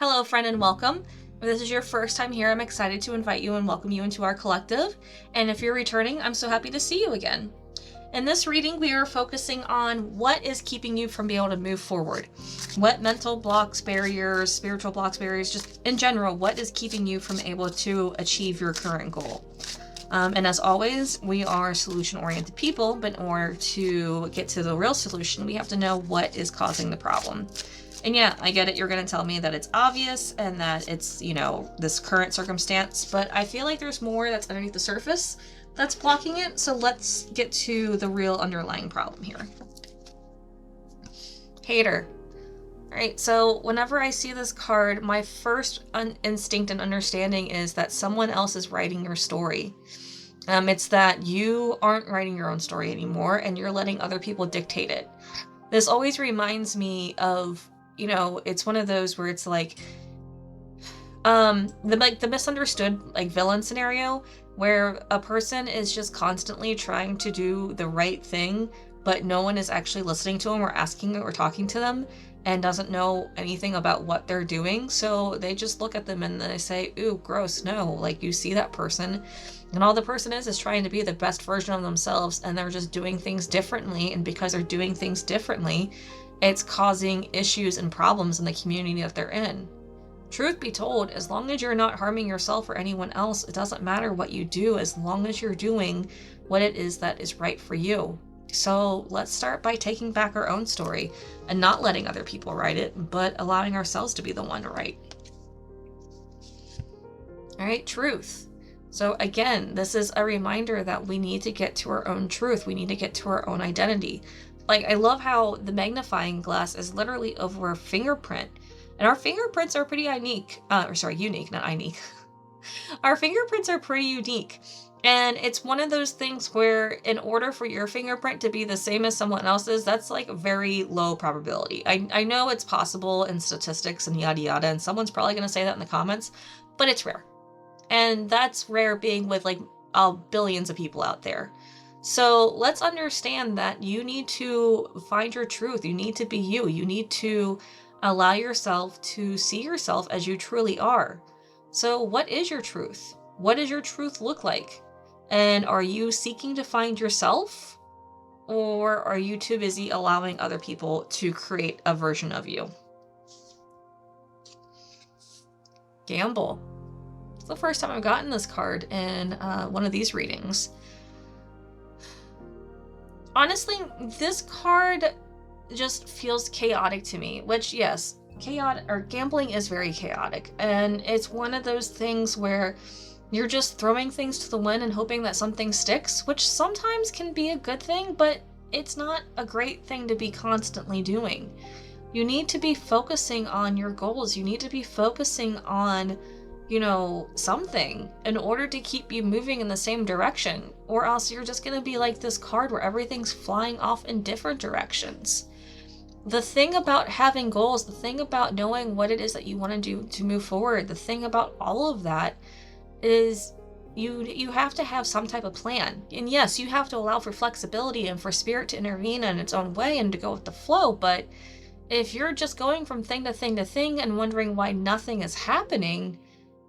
Hello, friend, and welcome. If this is your first time here, I'm excited to invite you and welcome you into our collective. And if you're returning, I'm so happy to see you again. In this reading, we are focusing on what is keeping you from being able to move forward. What mental blocks, barriers, spiritual blocks, barriers, just in general, what is keeping you from able to achieve your current goal? And as always, we are solution-oriented people, but in order to get to the real solution, we have to know what is causing the problem. And yeah, I get it, you're going to tell me that it's obvious and that it's, this current circumstance, but I feel like there's more that's underneath the surface that's blocking it, so let's get to the real underlying problem here. Hater. Alright, so whenever I see this card, my first instinct and understanding is that someone else is writing your story. It's that you aren't writing your own story anymore and you're letting other people dictate it. This always reminds me of, it's one of those where it's like, the misunderstood, villain scenario where a person is just constantly trying to do the right thing, but no one is actually listening to them or asking or talking to them and doesn't know anything about what they're doing. So they just look at them and they say, ooh, gross, no. You see that person and all the person is trying to be the best version of themselves and they're just doing things differently. And because they're doing things differently, it's causing issues and problems in the community that they're in. Truth be told, as long as you're not harming yourself or anyone else, it doesn't matter what you do as long as you're doing what it is that is right for you. So let's start by taking back our own story and not letting other people write it, but allowing ourselves to be the one to write. All right, truth. So again, this is a reminder that we need to get to our own truth. We need to get to our own identity. I love how the magnifying glass is literally over a fingerprint. And our fingerprints are pretty unique. Unique, not unique. Our fingerprints are pretty unique. And it's one of those things where in order for your fingerprint to be the same as someone else's, that's very low probability. I know it's possible in statistics and yada yada, and someone's probably going to say that in the comments, but it's rare. And that's rare being with billions of people out there. So let's understand that you need to find your truth. You need to be you. You need to allow yourself to see yourself as you truly are. So what is your truth? What does your truth look like? And are you seeking to find yourself? Or are you too busy allowing other people to create a version of you? Gamble. It's the first time I've gotten this card in one of these readings. Honestly, this card just feels chaotic to me, which yes, gambling is very chaotic. And it's one of those things where you're just throwing things to the wind and hoping that something sticks, which sometimes can be a good thing, but it's not a great thing to be constantly doing. You need to be focusing on your goals. You need to be focusing on, something in order to keep you moving in the same direction, or else you're just going to be like this card where everything's flying off in different directions. The thing about having goals, the thing about knowing what it is that you want to do to move forward, the thing about all of that is you have to have some type of plan. And yes, you have to allow for flexibility and for spirit to intervene in its own way and to go with the flow. But if you're just going from thing to thing to thing and wondering why nothing is happening,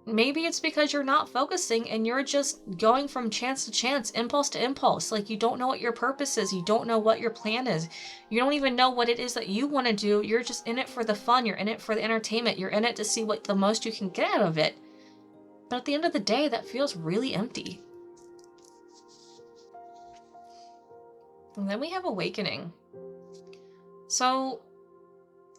maybe it's because you're not focusing and you're just going from chance to chance, impulse to impulse. You don't know what your purpose is. You don't know what your plan is. You don't even know what it is that you want to do. You're just in it for the fun. You're in it for the entertainment. You're in it to see what the most you can get out of it. But at the end of the day, that feels really empty. And then we have awakening. So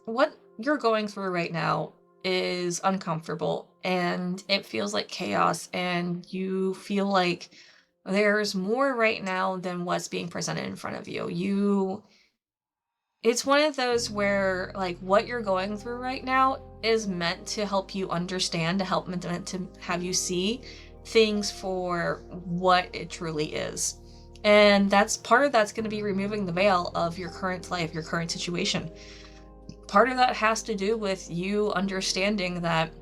what you're going through right now is uncomfortable and it feels like chaos and you feel like there's more right now than what's being presented in front of you. It's one of those where what you're going through right now is meant to help you understand, meant to have you see things for what it truly is. And that's part of that's going to be removing the veil of your current life, your current situation. Part of that has to do with you understanding that,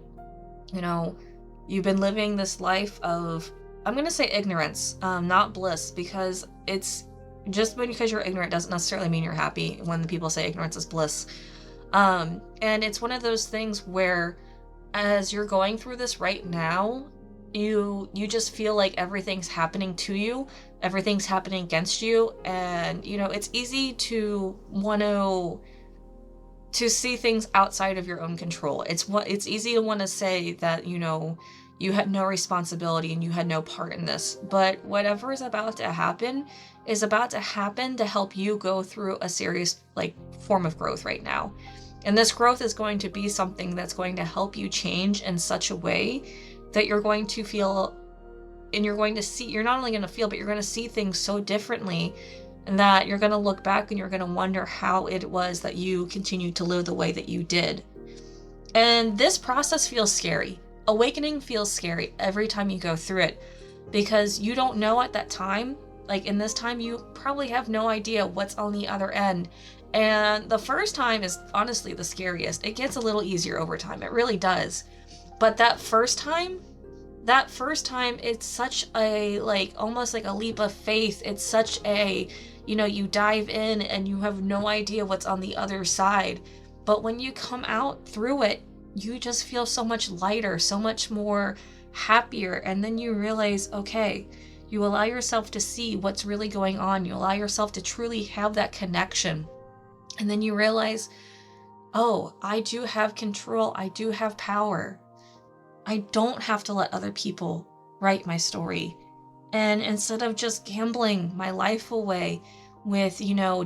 you've been living this life of, I'm going to say ignorance, not bliss, because it's just because you're ignorant doesn't necessarily mean you're happy when the people say ignorance is bliss. And it's one of those things where as you're going through this right now, you just feel like everything's happening to you, everything's happening against you, and it's easy to want to see things outside of your own control. It's easy to want to say that, you had no responsibility and you had no part in this. But whatever is about to happen is about to happen to help you go through a serious form of growth right now. And this growth is going to be something that's going to help you change in such a way that you're going to feel, and you're going to see, you're not only going to feel, but you're going to see things so differently, and that you're going to look back and you're going to wonder how it was that you continued to live the way that you did. And this process feels scary. Awakening feels scary every time you go through it, because you don't know at that time, in this time, you probably have no idea what's on the other end. And the first time is honestly the scariest. It gets a little easier over time. It really does. But that first time, it's such a, almost like a leap of faith. It's such a, you dive in and you have no idea what's on the other side. But when you come out through it, you just feel so much lighter, so much more happier. And then you realize, okay, you allow yourself to see what's really going on. You allow yourself to truly have that connection. And then you realize, oh, I do have control. I do have power. I don't have to let other people write my story. And instead of just gambling my life away with,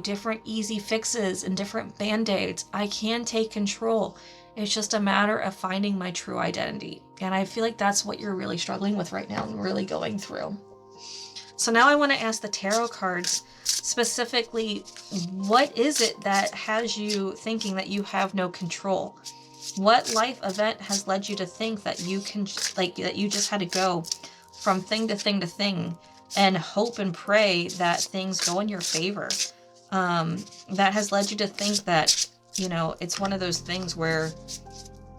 different easy fixes and different band-aids, I can take control. It's just a matter of finding my true identity. And I feel like that's what you're really struggling with right now and really going through. So now I want to ask the tarot cards specifically, what is it that has you thinking that you have no control? What life event has led you to think that you can, that you just had to go from thing to thing to thing and hope and pray that things go in your favor? That has led you to think that, it's one of those things where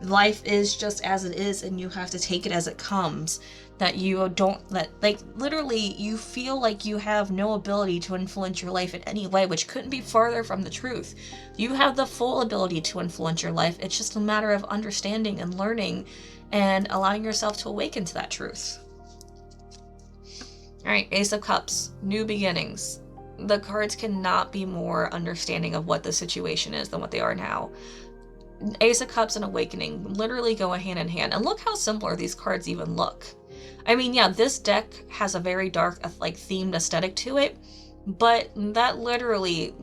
life is just as it is and you have to take it as it comes. That you don't literally you feel like you have no ability to influence your life in any way, which couldn't be farther from the truth. You have the full ability to influence your life. It's just a matter of understanding and learning and allowing yourself to awaken to that truth. All right, Ace of Cups, new beginnings. The cards cannot be more understanding of what the situation is than what they are now. Ace of Cups and Awakening literally go hand in hand. And look how similar these cards even look. I mean, yeah, this deck has a very dark, themed aesthetic to it, but that literally,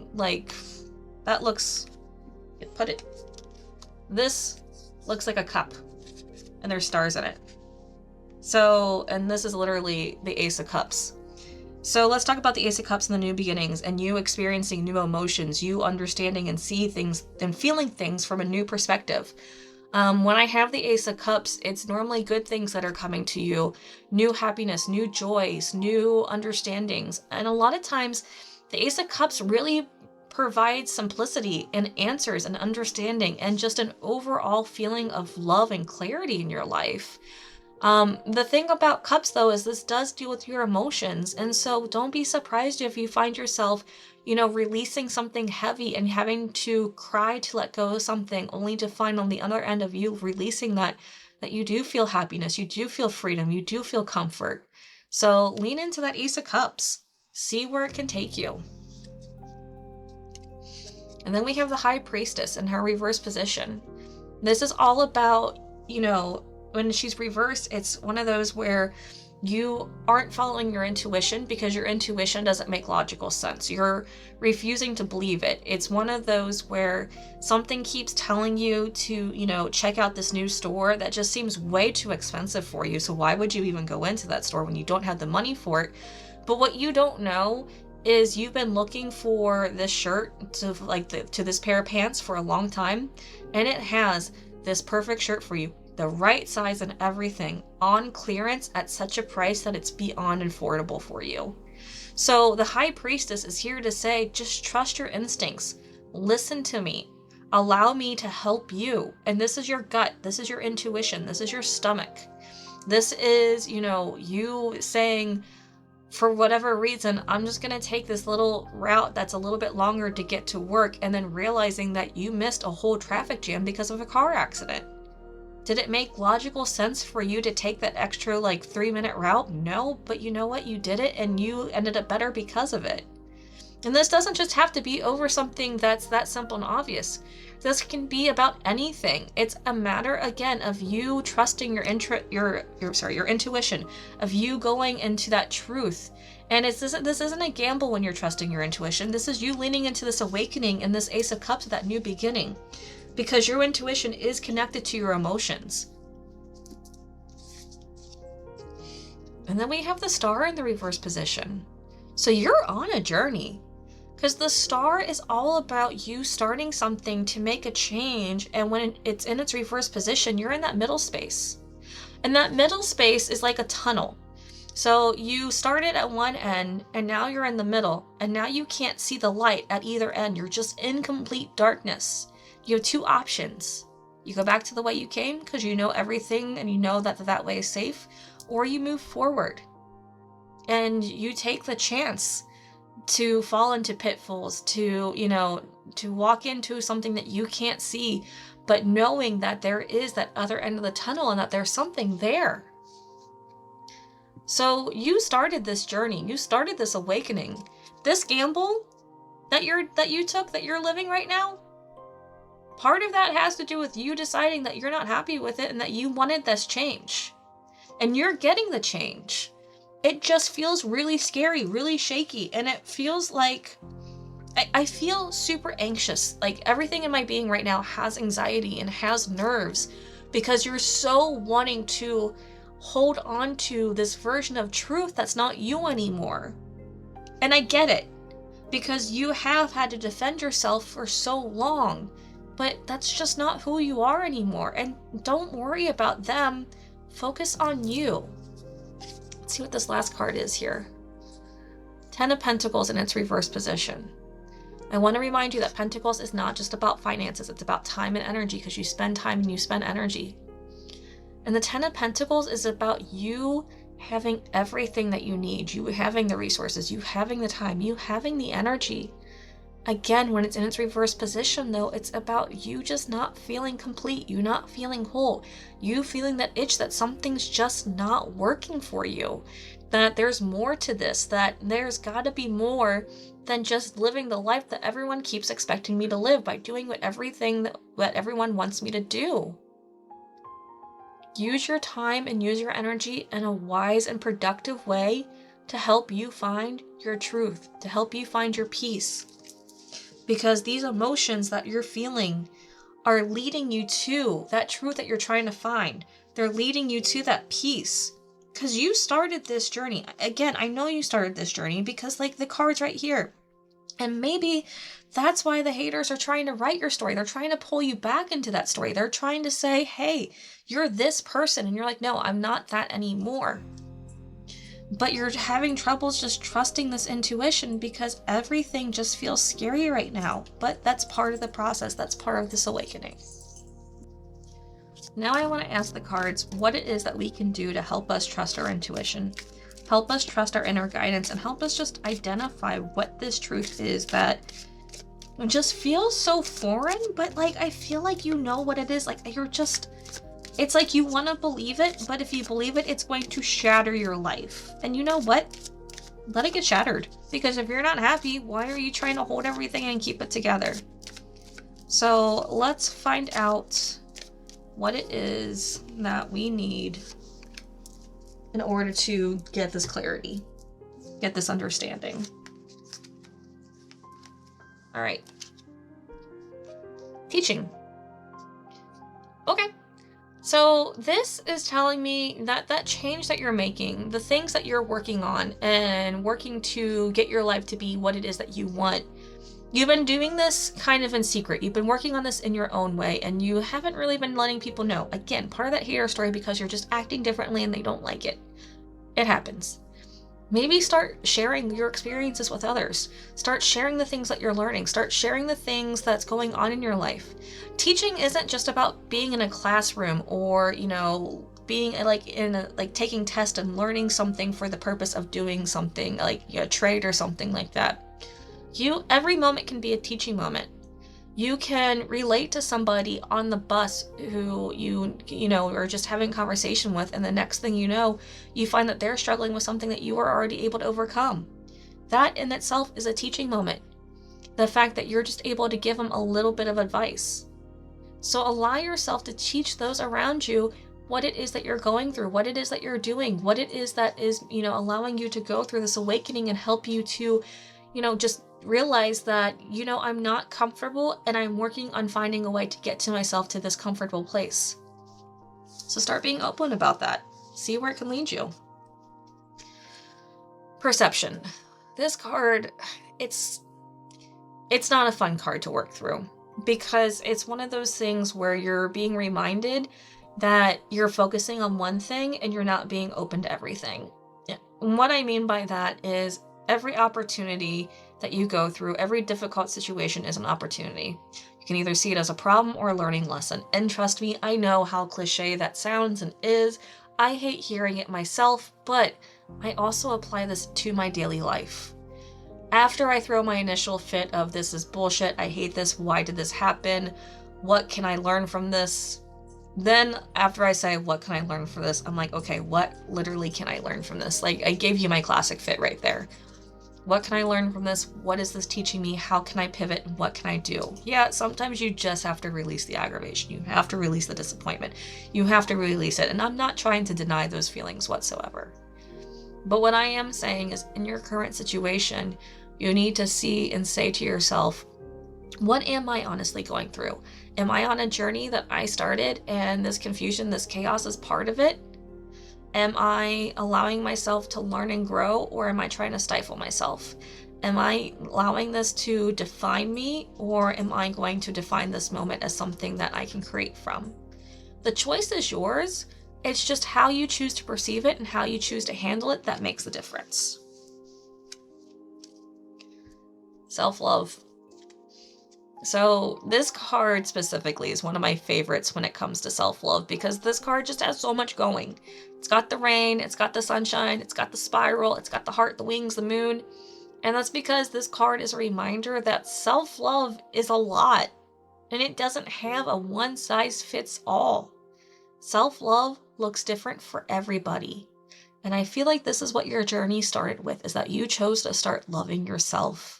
that looks, this looks like a cup, and there's stars in it. So, and this is literally the Ace of Cups. So let's talk about the Ace of Cups and the new beginnings, and you experiencing new emotions, you understanding and see things and feeling things from a new perspective. When I have the Ace of Cups, it's normally good things that are coming to you, new happiness, new joys, new understandings. And a lot of times the Ace of Cups really provides simplicity and answers and understanding and just an overall feeling of love and clarity in your life. The thing about cups, though, is this does deal with your emotions. And so don't be surprised if you find yourself, releasing something heavy and having to cry to let go of something, only to find on the other end of you releasing that you do feel happiness, you do feel freedom, you do feel comfort. So lean into that Ace of Cups. See where it can take you. And then we have the High Priestess in her reverse position. This is all about, when she's reversed, it's one of those where you aren't following your intuition because your intuition doesn't make logical sense. You're refusing to believe it. It's one of those where something keeps telling you to, check out this new store that just seems way too expensive for you. So why would you even go into that store when you don't have the money for it? But what you don't know is you've been looking for this shirt to this pair of pants for a long time, and it has this perfect shirt for you. The right size and everything on clearance at such a price that it's beyond affordable for you. So the High Priestess is here to say, just trust your instincts. Listen to me. Allow me to help you. And this is your gut. This is your intuition. This is your stomach. This is, you saying, for whatever reason, I'm just going to take this little route that's a little bit longer to get to work, and then realizing that you missed a whole traffic jam because of a car accident. Did it make logical sense for you to take that extra like 3-minute route? No, but you know what? You did it and you ended up better because of it. And this doesn't just have to be over something that's that simple and obvious. This can be about anything. It's a matter, again, of you trusting your intuition, of you going into that truth. And this isn't a gamble when you're trusting your intuition. This is you leaning into this awakening and this Ace of Cups, that new beginning, because your intuition is connected to your emotions. And then we have the Star in the reverse position. So you're on a journey. Because the Star is all about you starting something to make a change, and when it's in its reverse position, you're in that middle space. And that middle space is like a tunnel. So you started at one end, and now you're in the middle, and now you can't see the light at either end. You're just in complete darkness. You have two options. You go back to the way you came because you know everything and you know that way is safe, or you move forward and you take the chance to fall into pitfalls, to walk into something that you can't see, but knowing that there is that other end of the tunnel and that there's something there. So you started this journey, you started this awakening. This gamble that you took, that you're living right now, part of that has to do with you deciding that you're not happy with it and that you wanted this change. And you're getting the change. It just feels really scary, really shaky, and it feels like I feel super anxious. Like everything in my being right now has anxiety and has nerves because you're so wanting to hold on to this version of truth that's not you anymore. And I get it, because you have had to defend yourself for so long, but that's just not who you are anymore. And don't worry about them. Focus on you. Let's see what this last card is here. 10 of Pentacles in its reverse position. I want to remind you that Pentacles is not just about finances. It's about time and energy, because you spend time and you spend energy. And the 10 of Pentacles is about you having everything that you need. You having the resources, you having the time, you having the energy. Again, when it's in its reverse position, though, it's about you just not feeling complete, you not feeling whole, you feeling that itch that something's just not working for you, that there's more to this, that there's got to be more than just living the life that everyone keeps expecting me to live by doing everything that everyone wants me to do. Use your time and use your energy in a wise and productive way to help you find your truth, to help you find your peace. Because these emotions that you're feeling are leading you to that truth that you're trying to find. They're leading you to that peace. Because you started this journey. Again, I know you started this journey because like the card's right here. And maybe that's why the haters are trying to write your story. They're trying to pull you back into that story. They're trying to say, hey, you're this person. And you're like, no, I'm not that anymore. But you're having troubles just trusting this intuition because everything just feels scary right now. But that's part of the process. That's part of this awakening. Now I want to ask the cards what it is that we can do to help us trust our intuition, help us trust our inner guidance, and help us just identify what this truth is that just feels so foreign, but like I feel like you know what it is. Like you're just... It's like you want to believe it, but if you believe it, it's going to shatter your life. And you know what? Let it get shattered. Because if you're not happy, why are you trying to hold everything and keep it together? So let's find out what it is that we need in order to get this clarity, get this understanding. All right. Teaching. Okay. So this is telling me that that change that you're making, the things that you're working on and working to get your life to be what it is that you want, you've been doing this kind of in secret. You've been working on this in your own way and you haven't really been letting people know. Again, part of that hater story because you're just acting differently and they don't like it. It happens. Maybe start sharing your experiences with others. Start sharing the things that you're learning. Start sharing the things that's going on in your life. Teaching isn't just about being in a classroom or, being like taking tests and learning something for the purpose of doing something like a trade or something like that. Every moment can be a teaching moment. You can relate to somebody on the bus who you know, are just having conversation with, and the next thing you know, you find that they're struggling with something that you were already able to overcome. That in itself is a teaching moment. The fact that you're just able to give them a little bit of advice. So allow yourself to teach those around you what it is that you're going through, what it is that you're doing, what it is that is, you know, allowing you to go through this awakening and help you to, you know, just realize that, you know, I'm not comfortable and I'm working on finding a way to get to myself to this comfortable place. So start being open about that. See where it can lead you. Perception. This card, it's not a fun card to work through because it's one of those things where you're being reminded that you're focusing on one thing and you're not being open to everything. And what I mean by that is every opportunity that you go through, every difficult situation is an opportunity. You can either see it as a problem or a learning lesson. And trust me, I know how cliche that sounds and is. I hate hearing it myself, but I also apply this to my daily life. After I throw my initial fit of this is bullshit, I hate this, why did this happen, what can I learn from this? Then after I say, what can I learn from this? I'm like, okay, what literally can I learn from this? Like, I gave you my classic fit right there. What can I learn from this? What is this teaching me? How can I pivot? And what can I do? Yeah, sometimes you just have to release the aggravation. You have to release the disappointment. You have to release it. And I'm not trying to deny those feelings whatsoever. But what I am saying is in your current situation, you need to see and say to yourself, what am I honestly going through? Am I on a journey that I started and this confusion, this chaos is part of it? Am I allowing myself to learn and grow, or am I trying to stifle myself? Am I allowing this to define me, or am I going to define this moment as something that I can create from? The choice is yours. It's just how you choose to perceive it and how you choose to handle it that makes the difference. Self-love. So this card specifically is one of my favorites when it comes to self-love because this card just has so much going. It's got the rain, it's got the sunshine, it's got the spiral, it's got the heart, the wings, the moon. And that's because this card is a reminder that self-love is a lot and it doesn't have a one-size-fits-all. Self-love looks different for everybody. And I feel like this is what your journey started with, is that you chose to start loving yourself.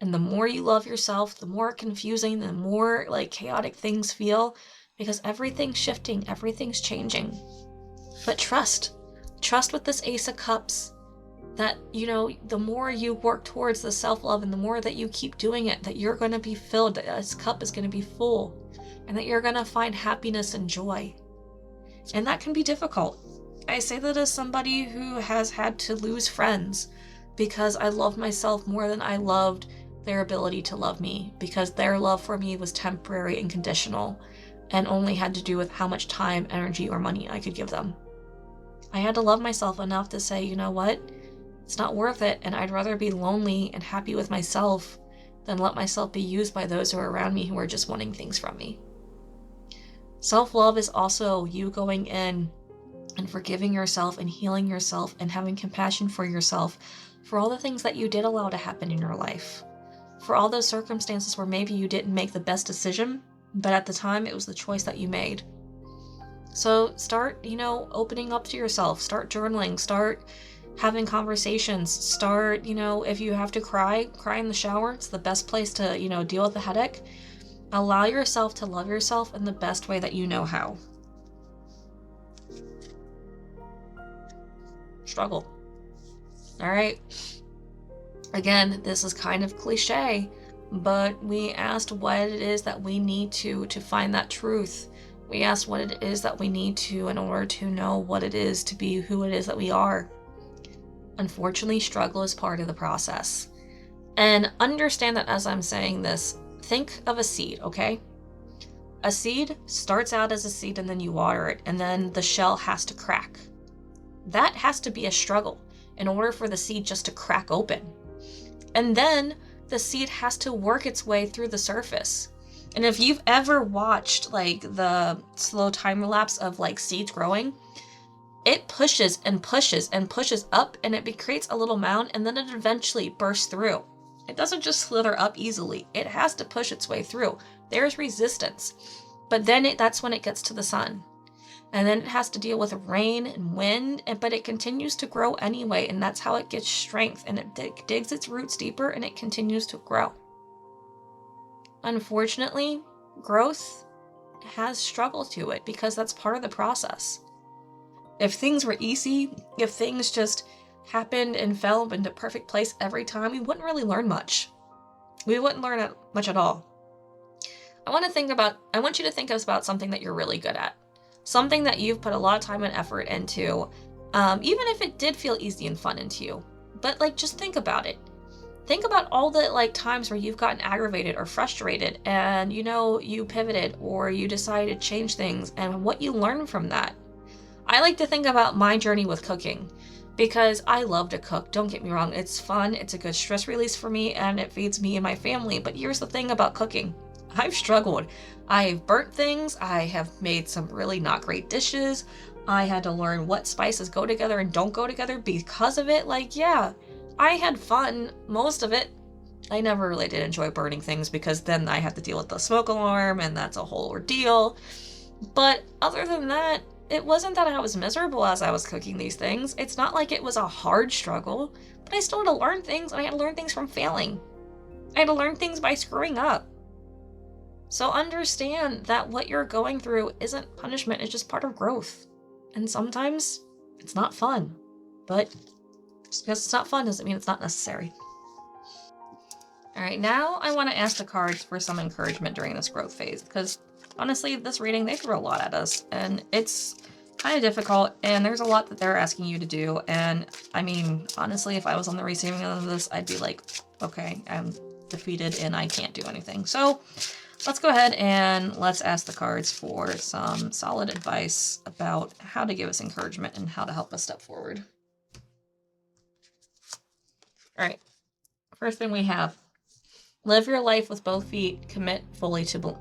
And the more you love yourself, the more confusing, the more like chaotic things feel because everything's shifting, everything's changing. But trust with this Ace of Cups that, you know, the more you work towards the self-love and the more that you keep doing it, that you're going to be filled, that this cup is going to be full and that you're going to find happiness and joy. And that can be difficult. I say that as somebody who has had to lose friends because I loved myself more than I loved their ability to love me, because their love for me was temporary and conditional and only had to do with how much time, energy, or money I could give them. I had to love myself enough to say, you know what? It's not worth it, and I'd rather be lonely and happy with myself than let myself be used by those who are around me who are just wanting things from me. Self-love is also you going in and forgiving yourself and healing yourself and having compassion for yourself for all the things that you did allow to happen in your life. For all those circumstances where maybe you didn't make the best decision, but at the time it was the choice that you made. So start, you know, opening up to yourself, start journaling, start having conversations, start, you know, if you have to cry in the shower. It's the best place to, you know, deal with the headache. Allow yourself to love yourself in the best way that you know how. Struggle. All right. Again, this is kind of cliche, but we asked what it is that we need to find that truth. We asked what it is that we need to in order to know what it is to be who it is that we are. Unfortunately, struggle is part of the process. And understand that as I'm saying this, think of a seed, okay? A seed starts out as a seed and then you water it, and then the shell has to crack. That has to be a struggle in order for the seed just to crack open. And then the seed has to work its way through the surface. And if you've ever watched like the slow time lapse of like seeds growing, it pushes and pushes and pushes up and it creates a little mound and then it eventually bursts through. It doesn't just slither up easily. It has to push its way through. There's resistance. But then that's when it gets to the sun. And then it has to deal with rain and wind, but it continues to grow anyway, and that's how it gets strength, and it digs its roots deeper, and it continues to grow. Unfortunately, growth has struggle to it because that's part of the process. If things were easy, if things just happened and fell into perfect place every time, we wouldn't really learn much. We wouldn't learn much at all. I want you to think about something that you're really good at. Something that you've put a lot of time and effort into, even if it did feel easy and fun into you. But just think about it. Think about all the times where you've gotten aggravated or frustrated and you pivoted or you decided to change things and what you learned from that. I like to think about my journey with cooking because I love to cook. Don't get me wrong. It's fun. It's a good stress release for me and it feeds me and my family. But here's the thing about cooking. I've struggled. I've burnt things. I have made some really not great dishes. I had to learn what spices go together and don't go together because of it. I had fun, most of it. I never really did enjoy burning things because then I had to deal with the smoke alarm and that's a whole ordeal. But other than that, it wasn't that I was miserable as I was cooking these things. It's not like it was a hard struggle, but I still had to learn things, and I had to learn things from failing. I had to learn things by screwing up. So understand that what you're going through isn't punishment, it's just part of growth. And sometimes it's not fun, but just because it's not fun doesn't mean it's not necessary. All right, now I want to ask the cards for some encouragement during this growth phase, because honestly, this reading, they throw a lot at us, and it's kind of difficult, and there's a lot that they're asking you to do, and I mean, honestly, if I was on the receiving end of this, I'd be like, okay, I'm defeated and I can't do anything. So let's go ahead and let's ask the cards for some solid advice about how to give us encouragement and how to help us step forward. All right, first thing we have, live your life with both feet, commit fully to,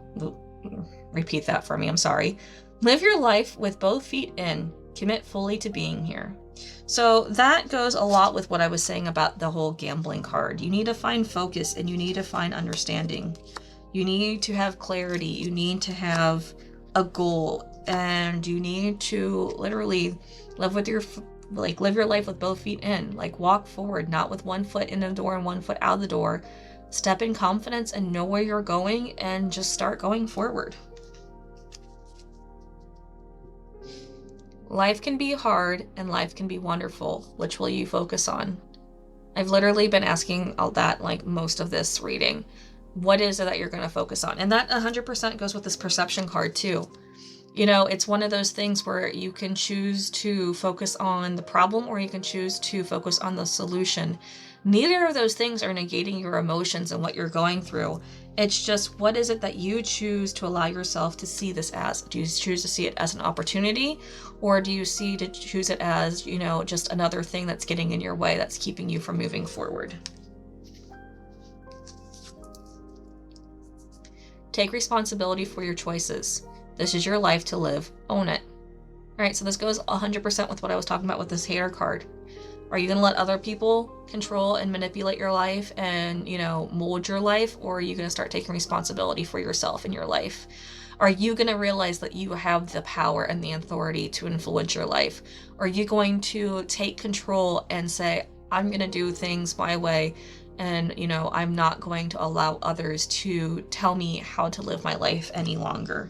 repeat that for me, I'm sorry. Live your life with both feet in, commit fully to being here. So that goes a lot with what I was saying about the whole gambling card. You need to find focus and you need to find understanding. You need to have clarity. You need to have a goal, and you need to literally live your life with both feet in. Walk forward, not with one foot in the door and one foot out the door. Step in confidence and know where you're going and just start going forward. Life can be hard and life can be wonderful. Which will you focus on? I've literally been asking all that most of this reading. What is it that you're going to focus on? And that 100% goes with this perception card too. It's one of those things where you can choose to focus on the problem or you can choose to focus on the solution. Neither of those things are negating your emotions and what you're going through. It's just, what is it that you choose to allow yourself to see this as? Do you choose to see it as an opportunity, or do you choose it as, just another thing that's getting in your way, that's keeping you from moving forward? Take responsibility for your choices. This is your life to live. Own it. All right, so this goes 100% with what I was talking about with this hater card. Are you going to let other people control and manipulate your life and, mold your life? Or are you going to start taking responsibility for yourself and your life? Are you going to realize that you have the power and the authority to influence your life? Are you going to take control and say, I'm going to do things my way, and, I'm not going to allow others to tell me how to live my life any longer?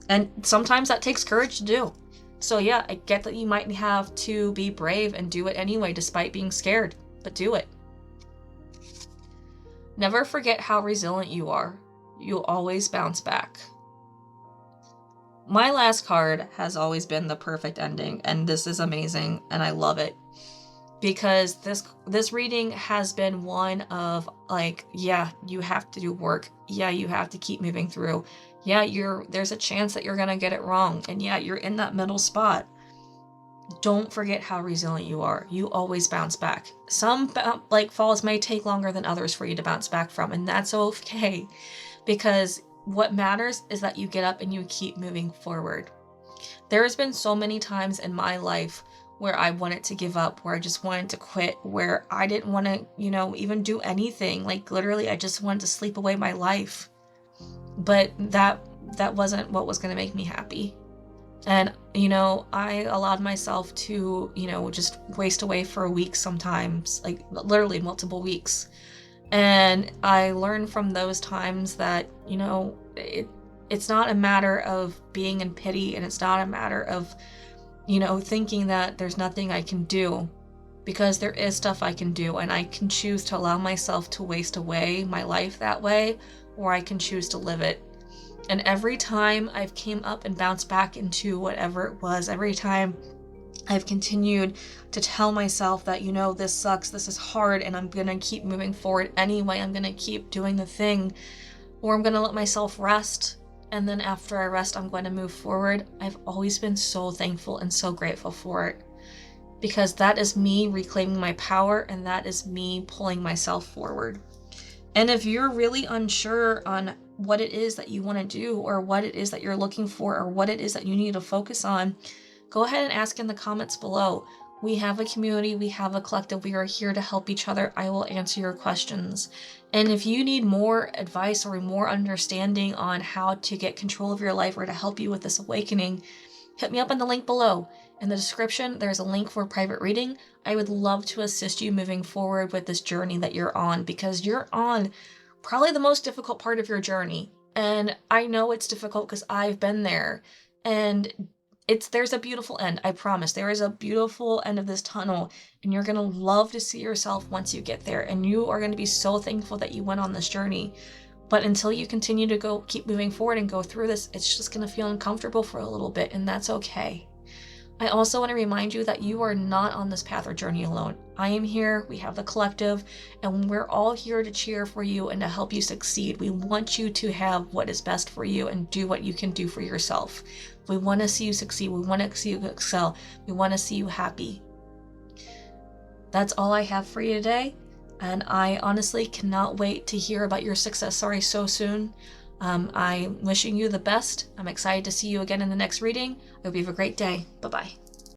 And sometimes that takes courage to do. So yeah, I get that you might have to be brave and do it anyway, despite being scared, but do it. Never forget how resilient you are. You'll always bounce back. My last card has always been the perfect ending, and this is amazing, and I love it. Because this reading has been one of yeah, you have to do work. Yeah, you have to keep moving through. Yeah, there's a chance that you're going to get it wrong. And yeah, you're in that middle spot. Don't forget how resilient you are. You always bounce back. Some falls may take longer than others for you to bounce back from, and that's okay. Because what matters is that you get up and you keep moving forward. There has been so many times in my life where I wanted to give up, where I just wanted to quit, where I didn't want to, even do anything. Like literally, I just wanted to sleep away my life. But that wasn't what was going to make me happy. And, I allowed myself to, just waste away for a week sometimes, like literally multiple weeks. And I learned from those times that, it's not a matter of being in pity, and it's not a matter of, thinking that there's nothing I can do, because there is stuff I can do, and I can choose to allow myself to waste away my life that way, or I can choose to live it. And every time I've came up and bounced back into whatever it was, every time I've continued to tell myself that, this sucks, this is hard, and I'm gonna keep moving forward anyway, I'm gonna keep doing the thing, or I'm gonna let myself rest, and then after I rest, I'm going to move forward. I've always been so thankful and so grateful for it, because that is me reclaiming my power, and that is me pulling myself forward. And if you're really unsure on what it is that you want to do, or what it is that you're looking for, or what it is that you need to focus on, go ahead and ask in the comments below. We have a community, we have a collective, we are here to help each other. I will answer your questions. And if you need more advice or more understanding on how to get control of your life, or to help you with this awakening, hit me up in the link below. In the description, there's a link for a private reading. I would love to assist you moving forward with this journey that you're on, because you're on probably the most difficult part of your journey. And I know it's difficult because I've been there. And there's a beautiful end, I promise. There is a beautiful end of this tunnel, and you're gonna love to see yourself once you get there, and you are gonna be so thankful that you went on this journey. But until you continue to keep moving forward and go through this, it's just gonna feel uncomfortable for a little bit, and that's okay. I also want to remind you that you are not on this path or journey alone. I am here, we have the collective, and we're all here to cheer for you and to help you succeed. We want you to have what is best for you and do what you can do for yourself. We want to see you succeed, we want to see you excel, we want to see you happy. That's all I have for you today, and I honestly cannot wait to hear about your success story so soon. I'm wishing you the best. I'm excited to see you again in the next reading. I hope you have a great day. Bye-bye.